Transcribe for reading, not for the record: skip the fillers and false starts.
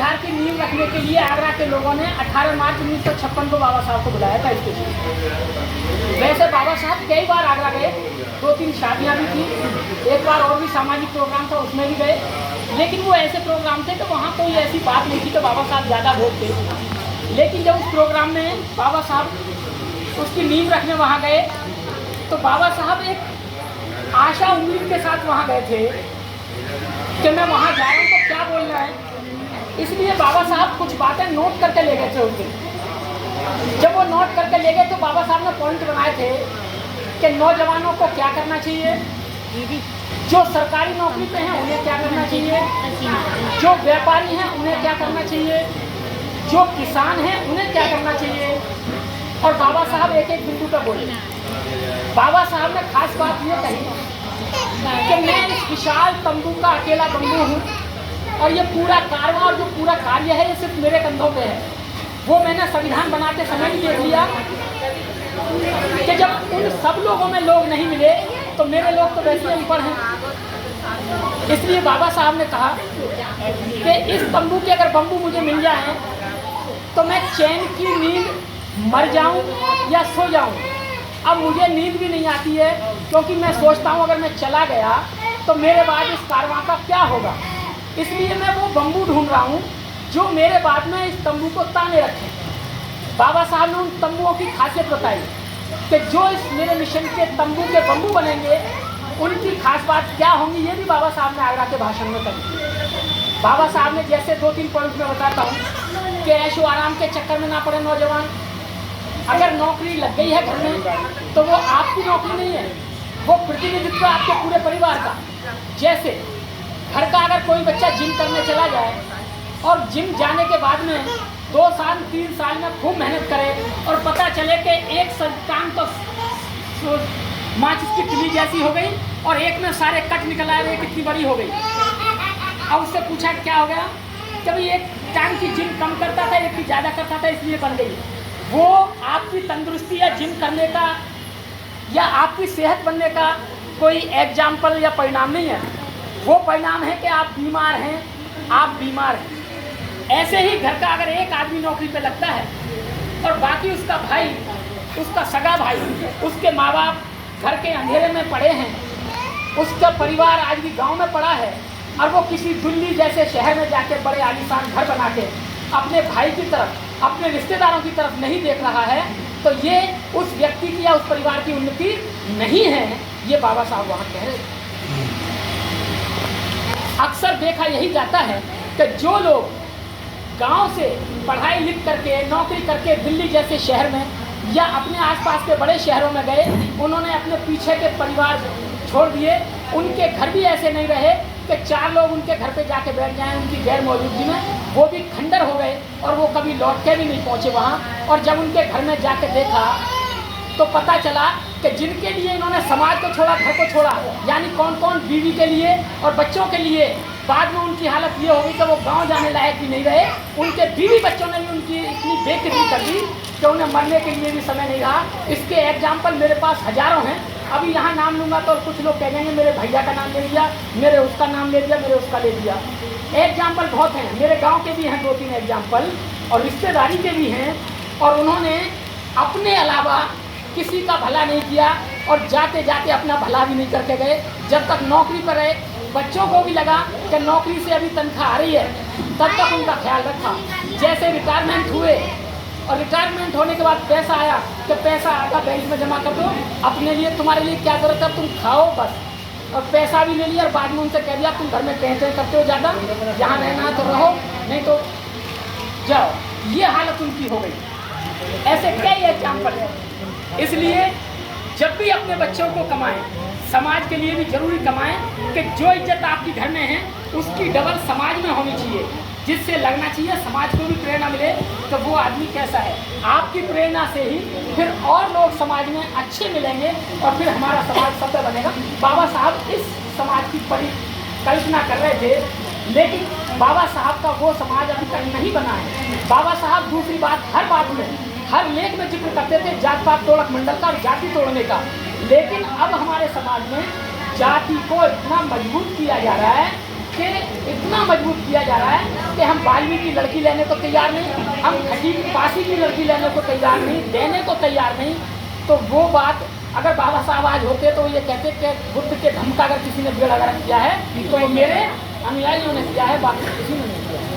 बिहार की नींव रखने के लिए आगरा के लोगों ने 18 मार्च 1956 को बाबा साहब को बुलाया था इसके लिए। वैसे बाबा साहब कई बार आगरा गए, 2-3 शादियाँ भी थी, एक बार और भी सामाजिक प्रोग्राम था उसमें भी गए, लेकिन वो ऐसे प्रोग्राम थे तो वहाँ कोई ऐसी बात नहीं थी तो बाबा साहब ज़्यादा बोलते। लेकिन जब उस प्रोग्राम में बाबा साहब उसकी नींव रखने वहाँ गए तो बाबा साहब एक आशा उम्मीद के साथ वहाँ गए थे कि मैं वहाँ जा रहा हूँ तो क्या बोलना है, इसलिए बाबा साहब कुछ बातें नोट करके ले गए थे उस दिन। जब वो नोट करके ले गए तो बाबा साहब ने पॉइंट बनाए थे कि नौजवानों को क्या करना चाहिए, जो सरकारी नौकरी पे हैं उन्हें क्या करना चाहिए, जो व्यापारी हैं उन्हें क्या करना चाहिए, जो किसान हैं उन्हें क्या करना चाहिए। और बाबा साहब एक एक बिंदु पर बोले। बाबा साहब ने खास बात ये कही कि मैं इस विशाल तंबू का अकेला बंबू हूँ और ये पूरा कारवां और जो पूरा कार्य है ये सिर्फ मेरे कंधों पे है। वो मैंने संविधान बनाते समय भी देख लिया कि जब उन सब लोगों में लोग नहीं मिले तो मेरे लोग तो वैसे ऊपर हैं। इसलिए बाबा साहब ने कहा कि इस तंबू के अगर बंबू मुझे मिल जाए तो मैं चैन की नींद मर जाऊं या सो जाऊं। अब मुझे नींद भी नहीं आती है क्योंकि मैं सोचता हूं अगर मैं चला गया तो मेरे बाद इस कारवां का क्या होगा। इसलिए मैं वो बंबू ढूंढ रहा हूं जो मेरे बाद में इस तंबू को ताने रखे। बाबा साहब ने उन तंबुओं की खासियत बताई कि जो इस मेरे मिशन के तंबू के बंबू बनेंगे उनकी खास बात क्या होंगी, ये भी बाबा साहब ने आगरा के भाषण में कही। बाबा साहब ने जैसे 2-3 पॉइंट में बताता हूँ कि ऐशो आराम के चक्कर में ना पड़े नौजवान। अगर नौकरी लग गई है घर में तो वो आपकी नौकरी नहीं है, वो प्रतिनिधित्व आपके पूरे परिवार का। जैसे घर का अगर कोई बच्चा जिम करने चला जाए और जिम जाने के बाद में 2 साल 3 साल में खूब मेहनत करे और पता चले कि एक काम तो माचिस की तिली जैसी हो गई और एक में सारे कट निकल आए, वो कितनी बड़ी हो गई। अब उससे पूछा क्या हो गया, कभी एक टाइम की जिम कम करता था एक की ज़्यादा करता था इसलिए बन गई। वो आपकी तंदुरुस्ती या जिम करने का या आपकी सेहत बनने का कोई एग्जाम्पल या परिणाम नहीं है। वो परिणाम है कि आप बीमार हैं, आप बीमार हैं। ऐसे ही घर का अगर एक आदमी नौकरी पे लगता है और बाकी उसका भाई, उसका सगा भाई, उसके माँ बाप घर के अंधेरे में पड़े हैं, उसका परिवार आज भी गांव में पड़ा है और वो किसी दिल्ली जैसे शहर में जाके बड़े आलीशान घर बना के अपने भाई की तरफ, अपने रिश्तेदारों की तरफ नहीं देख रहा है तो ये उस व्यक्ति की या उस परिवार की उन्नति नहीं है। ये बाबा साहब वहाँ कह रहे हैं। अक्सर देखा यही जाता है कि जो लोग गांव से पढ़ाई लिख करके नौकरी करके दिल्ली जैसे शहर में या अपने आसपास के बड़े शहरों में गए, उन्होंने अपने पीछे के परिवार छोड़ दिए। उनके घर भी ऐसे नहीं रहे कि 4 लोग उनके घर पे जाके बैठ जाएं उनकी गैर मौजूदगी में। वो भी खंडर हो गए और वो कभी लौट के भी नहीं पहुँचे वहाँ। और जब उनके घर में जाके देखा तो पता चला कि जिनके लिए इन्होंने समाज को छोड़ा, घर को छोड़ा, यानी कौन कौन बीवी के लिए और बच्चों के लिए, बाद में उनकी हालत ये हो गई कि वो गांव जाने लायक भी नहीं रहे। उनके बीवी बच्चों ने भी उनकी इतनी बेकदरी कर दी कि उन्हें मरने के लिए भी समय नहीं रहा। इसके एग्जाम्पल मेरे पास हज़ारों हैं। अभी यहाँ नाम लूँगा तो कुछ लोग कह देंगे मेरे भैया का नाम ले लिया, मेरे उसका नाम ले दिया, मेरे उसका ले दिया। एग्जाम्पल बहुत हैं, मेरे गाँव के भी हैं 2-3 एग्जाम्पल और रिश्तेदारी के भी हैं। और उन्होंने अपने अलावा किसी का भला नहीं किया और जाते जाते अपना भला भी नहीं करके गए। जब तक नौकरी पर रहे, बच्चों को भी लगा कि नौकरी से अभी तनख्वाह आ रही है, तब तक उनका ख्याल रखा। जैसे रिटायरमेंट हुए और रिटायरमेंट होने के बाद पैसा आया तो पैसा आका बैंक में जमा कर दो, अपने लिए तुम्हारे लिए क्या ज़रूरत है तुम खाओ बस। और पैसा भी ले लिया और बाद में उनसे कह दिया तुम घर में कहते करते हो ज़्यादा, जहाँ रहना है तो रहो नहीं तो जाओ। ये हालत उनकी हो गई। ऐसे कई एग्जाम्पल है। इसलिए जब भी अपने बच्चों को कमाएं, समाज के लिए भी जरूरी कमाएं कि जो इज्जत आपके घर में है उसकी डबल समाज में होनी चाहिए, जिससे लगना चाहिए समाज को भी प्रेरणा मिले कि वो आदमी कैसा है। आपकी प्रेरणा से ही फिर और लोग समाज में अच्छे मिलेंगे और फिर हमारा समाज सभ्य बनेगा। बाबा साहब इस समाज की बड़ी कल्पना कर रहे थे, लेकिन बाबा साहब का वो समाज अभी तक नहीं बना है। बाबा साहब दूसरी बात हर बात में, हर लेख में जिक्र करते थे जात पात तोड़क मंडल का और जाति तोड़ने का। लेकिन अब हमारे समाज में जाति को इतना मजबूत किया जा रहा है से इतना मजबूर किया जा रहा है कि हम वाल्मीकि की लड़की लेने को तैयार नहीं, हम खटी पासी की लड़की लेने को तैयार नहीं, देने को तैयार नहीं। तो वो बात अगर बाबा साहब आज होते तो ये कहते कि बुद्ध के धर्म का अगर किसी ने बेड़ा गर्क किया है तो वो मेरे अनुयायियों ने किया है, बाकी किसी ने नहीं किया है।